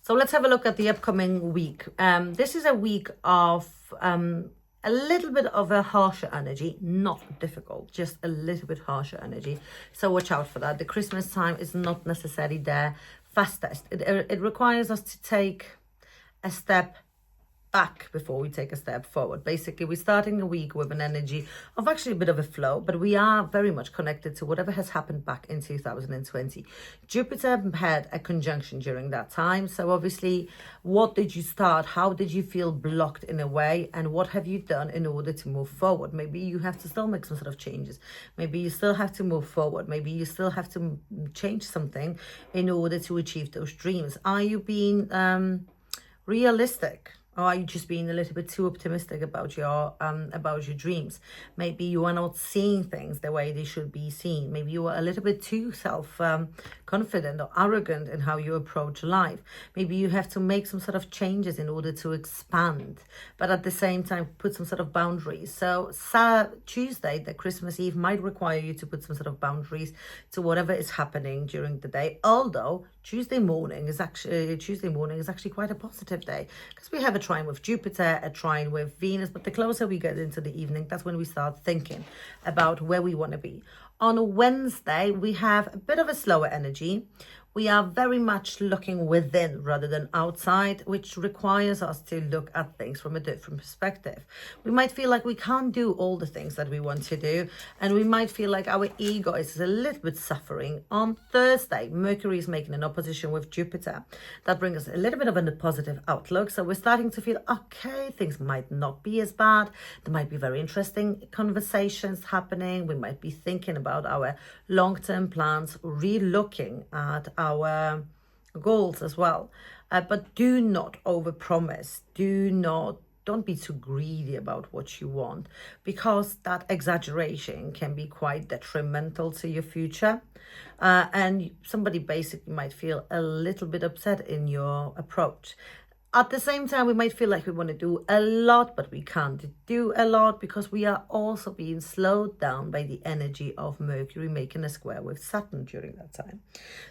So let's have a look at the upcoming week. This is a week of a little bit of a harsher energy, not difficult, just a little bit harsher energy. So watch out for that. The Christmas time is not necessarily their fastest. It requires us to take a step back before we take a step forward. Basically, we're starting the week with an energy of actually a bit of a flow, but we are very much connected to whatever has happened back in 2020. Jupiter had a conjunction during that time. So obviously, what did you start? How did you feel blocked in a way? And what have you done in order to move forward? Maybe you have to still make some sort of changes. Maybe you still have to move forward. Maybe you still have to change something in order to achieve those dreams. Are you being realistic? Or are you just being a little bit too optimistic about your dreams? Maybe you are not seeing things the way they should be seen. Maybe you are a little bit too confident or arrogant in how you approach life. Maybe you have to make some sort of changes in order to expand, but at the same time put some sort of boundaries. So Tuesday, the Christmas Eve, might require you to put some sort of boundaries to whatever is happening during the day. Although Tuesday morning is actually quite a positive day because we have a trine with Jupiter, a trine with Venus, but the closer we get into the evening, that's when we start thinking about where we want to be. On Wednesday, we have a bit of a slower energy. We are very much looking within rather than outside, which requires us to look at things from a different perspective. We might feel like we can't do all the things that we want to do, and we might feel like our ego is a little bit suffering. On Thursday, Mercury is making an opposition with Jupiter. That brings us a little bit of a positive outlook. So we're starting to feel, okay, things might not be as bad. There might be very interesting conversations happening. We might be thinking about our long-term plans, re-looking at our goals as well, but do not overpromise. Don't be too greedy about what you want, because that exaggeration can be quite detrimental to your future, and somebody basically might feel a little bit upset in your approach. At the same time, we might feel like we want to do a lot, but we can't do a lot because we are also being slowed down by the energy of Mercury making a square with Saturn during that time.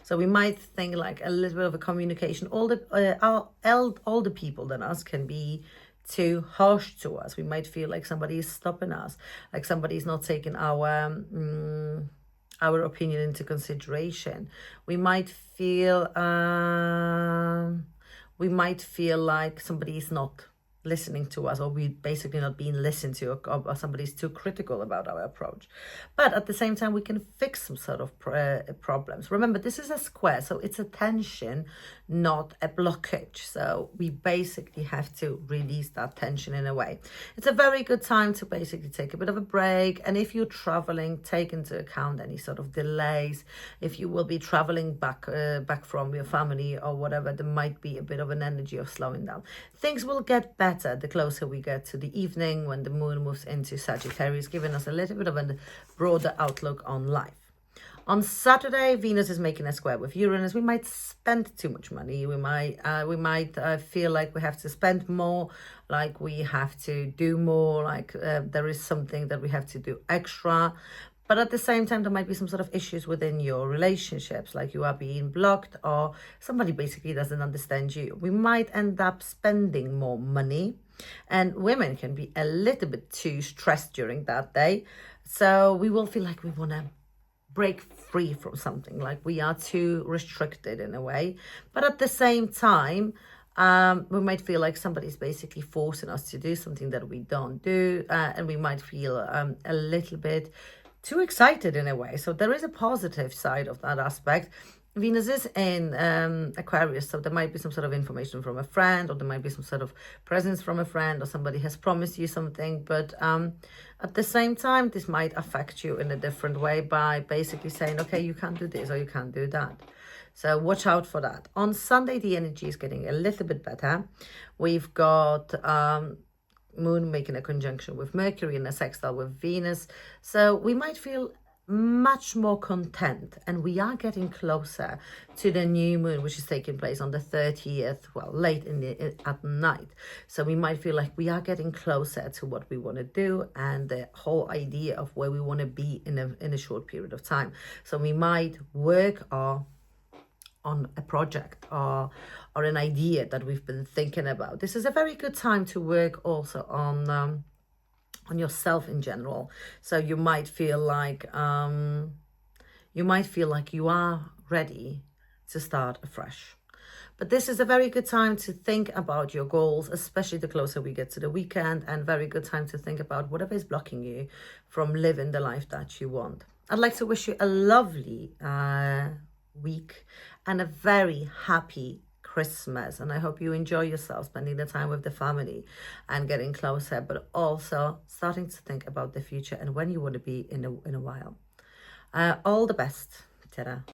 So we might think like a little bit of a communication. All the people than us can be too harsh to us. We might feel like somebody is stopping us, like somebody is not taking our opinion into consideration. We might feel like somebody is not listening to us, or we basically not being listened to, or somebody's too critical about our approach. But at the same time, we can fix some sort of problems. Remember, this is a square, so it's a tension, not a blockage. So we basically have to release that tension in a way. It's a very good time to basically take a bit of a break. And if you're traveling, take into account any sort of delays. If you will be traveling back from your family or whatever, there might be a bit of an energy of slowing down. Things will get better the closer we get to the evening when the moon moves into Sagittarius, giving us a little bit of a broader outlook on life. On Saturday, Venus is making a square with Uranus. We might spend too much money. We might feel like we have to spend more, like we have to do more, like there is something that we have to do extra. But at the same time, there might be some sort of issues within your relationships, like you are being blocked or somebody basically doesn't understand you. We might end up spending more money, and women can be a little bit too stressed during that day. So we will feel like we want to break free from something, like we are too restricted in a way. But at the same time, we might feel like somebody's basically forcing us to do something that we don't do, and we might feel a little bit too excited in a way. So there is a positive side of that aspect. Venus is in Aquarius, so there might be some sort of information from a friend, or there might be some sort of presence from a friend, or somebody has promised you something. But at the same time, this might affect you in a different way by basically saying, okay, you can't do this or you can't do that. So watch out for that. On Sunday, the energy is getting a little bit better. We've got Moon making a conjunction with Mercury and a sextile with Venus. So we might feel much more content, and we are getting closer to the new moon, which is taking place on the 30th, well, late at night. So we might feel like we are getting closer to what we want to do and the whole idea of where we want to be in a short period of time. So we might work on on a project or an idea that we've been thinking about. This is a very good time to work also on yourself in general. So you might feel like you are ready to start afresh. But this is a very good time to think about your goals, especially the closer we get to the weekend, and very good time to think about whatever is blocking you from living the life that you want. I'd like to wish you a lovely week and a very happy Christmas. And I hope you enjoy yourself spending the time with the family and getting closer, but also starting to think about the future and when you want to be in a while. All the best. Ta-da.